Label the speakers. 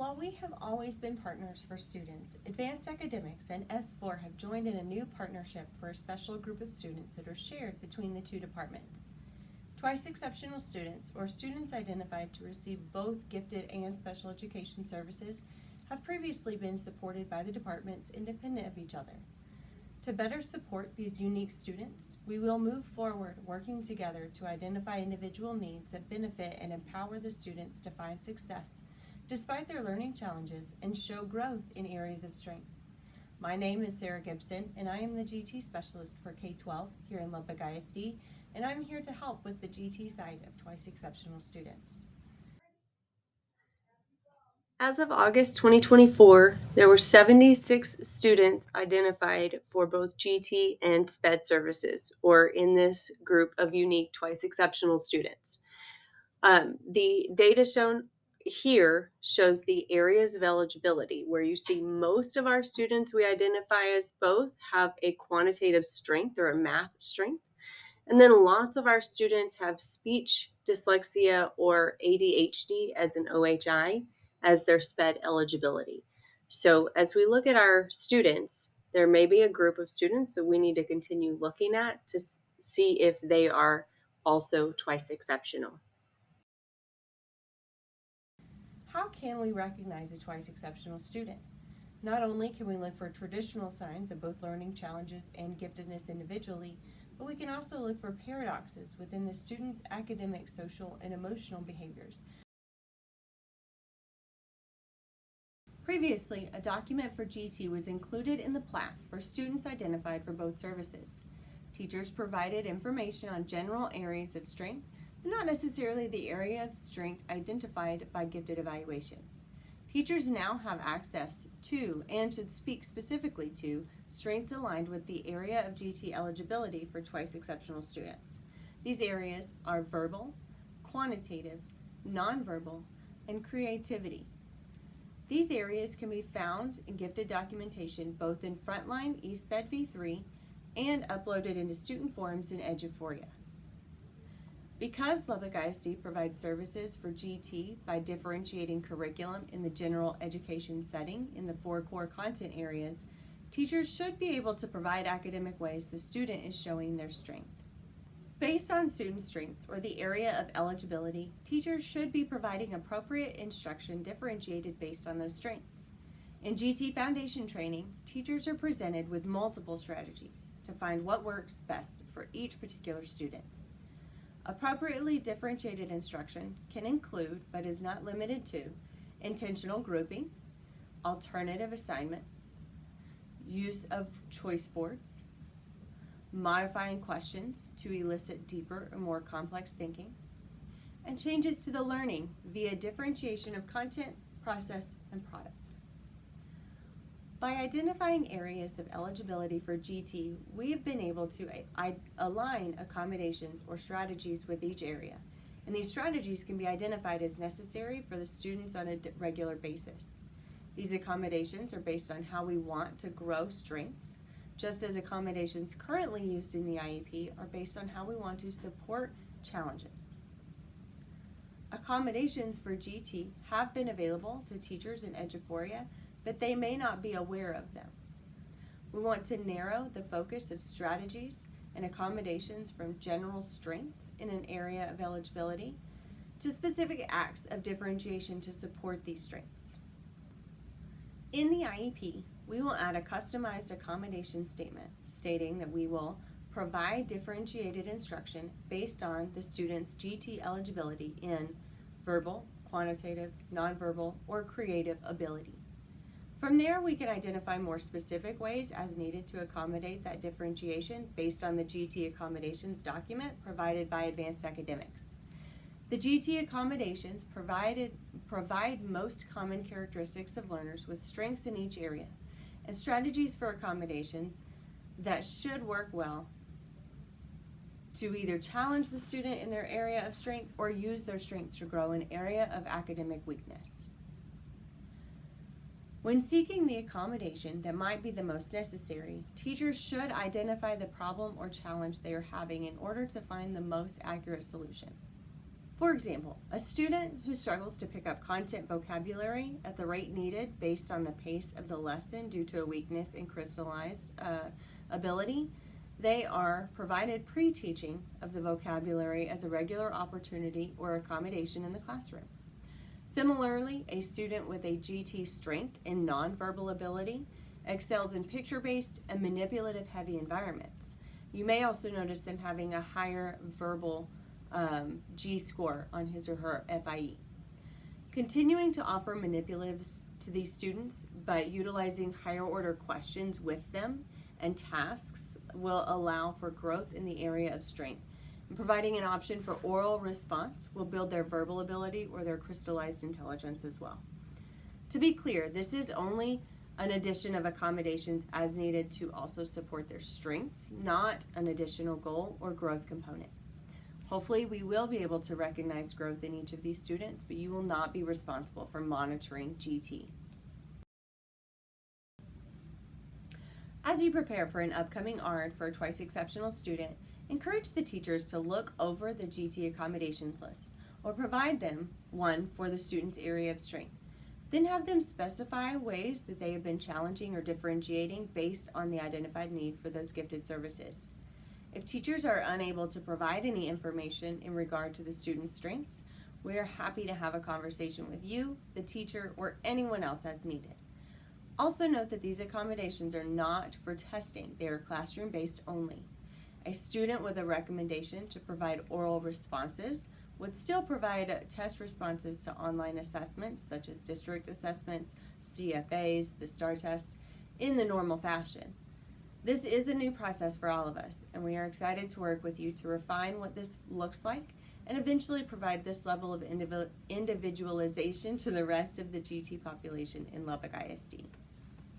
Speaker 1: While we have always been partners for students, Advanced Academics and S4 have joined in a new partnership for a special group of students that are shared between the two departments. Twice exceptional students, or students identified to receive both gifted and special education services, have previously been supported by the departments independent of each other. To better support these unique students, we will move forward working together to identify individual needs that benefit and empower the students to find success despite their learning challenges and show growth in areas of strength. My name is Sarah Gibson, and I am the GT Specialist for K-12 here in Lubbock ISD, and I'm here to help with the GT side of Twice Exceptional students. As of August 2024, there were 76 students identified for both GT and SPED services, or in this group of unique Twice Exceptional students. The data shown here shows the areas of eligibility, where you see most of our students we identify as both have a quantitative strength or a math strength. And then lots of our students have speech, dyslexia, or ADHD as an OHI as their SPED eligibility. So as we look at our students, there may be a group of students that we need to continue looking at to see if they are also twice exceptional. How can we recognize a twice exceptional student? Not only can we look for traditional signs of both learning challenges and giftedness individually, but we can also look for paradoxes within the student's academic, social, and emotional behaviors. Previously, a document for GT was included in the PLAF for students identified for both services. Teachers provided information on general areas of strength, but not necessarily the area of strength identified by gifted evaluation. Teachers now have access to and should speak specifically to strengths aligned with the area of GT eligibility for twice exceptional students. These areas are verbal, quantitative, nonverbal, and creativity. These areas can be found in gifted documentation both in Frontline eSped v3 and uploaded into student forums in Eduphoria. Because Lubbock ISD provides services for GT by differentiating curriculum in the general education setting in the 4 core content areas, teachers should be able to provide academic ways the student is showing their strength. Based on student strengths or the area of eligibility, teachers should be providing appropriate instruction differentiated based on those strengths. In GT Foundation training, teachers are presented with multiple strategies to find what works best for each particular student. Appropriately differentiated instruction can include, but is not limited to, intentional grouping, alternative assignments, use of choice boards, modifying questions to elicit deeper or more complex thinking, and changes to the learning via differentiation of content, process, and product. By identifying areas of eligibility for GT, we have been able to align accommodations or strategies with each area, and these strategies can be identified as necessary for the students on a regular basis. These accommodations are based on how we want to grow strengths, just as accommodations currently used in the IEP are based on how we want to support challenges. Accommodations for GT have been available to teachers in Eduphoria, but they may not be aware of them. We want to narrow the focus of strategies and accommodations from general strengths in an area of eligibility to specific acts of differentiation to support these strengths. In the IEP, we will add a customized accommodation statement stating that we will provide differentiated instruction based on the student's GT eligibility in verbal, quantitative, nonverbal, or creative ability. From there, we can identify more specific ways as needed to accommodate that differentiation based on the GT accommodations document provided by Advanced Academics. The GT accommodations provide most common characteristics of learners with strengths in each area and strategies for accommodations that should work well to either challenge the student in their area of strength or use their strength to grow an area of academic weakness. When seeking the accommodation that might be the most necessary, teachers should identify the problem or challenge they are having in order to find the most accurate solution. For example, a student who struggles to pick up content vocabulary at the rate needed based on the pace of the lesson due to a weakness in crystallized ability, they are provided pre-teaching of the vocabulary as a regular opportunity or accommodation in the classroom. Similarly, a student with a GT strength in nonverbal ability excels in picture-based and manipulative heavy environments. You may also notice them having a higher verbal G score on his or her FIE. Continuing to offer manipulatives to these students by utilizing higher order questions with them and tasks will allow for growth in the area of strength. And providing an option for oral response will build their verbal ability or their crystallized intelligence as well. To be clear, this is only an addition of accommodations as needed to also support their strengths, not an additional goal or growth component. Hopefully, we will be able to recognize growth in each of these students, but you will not be responsible for monitoring GT. As you prepare for an upcoming ARD for a twice exceptional student, encourage the teachers to look over the GT accommodations list or provide them one for the student's area of strength. Then have them specify ways that they have been challenging or differentiating based on the identified need for those gifted services. If teachers are unable to provide any information in regard to the student's strengths, we are happy to have a conversation with you, the teacher, or anyone else as needed. Also note that these accommodations are not for testing. They are classroom-based only. A student with a recommendation to provide oral responses would still provide test responses to online assessments such as district assessments, CFAs, the STAR test, in the normal fashion. This is a new process for all of us, and we are excited to work with you to refine what this looks like and eventually provide this level of individualization to the rest of the GT population in Lubbock ISD.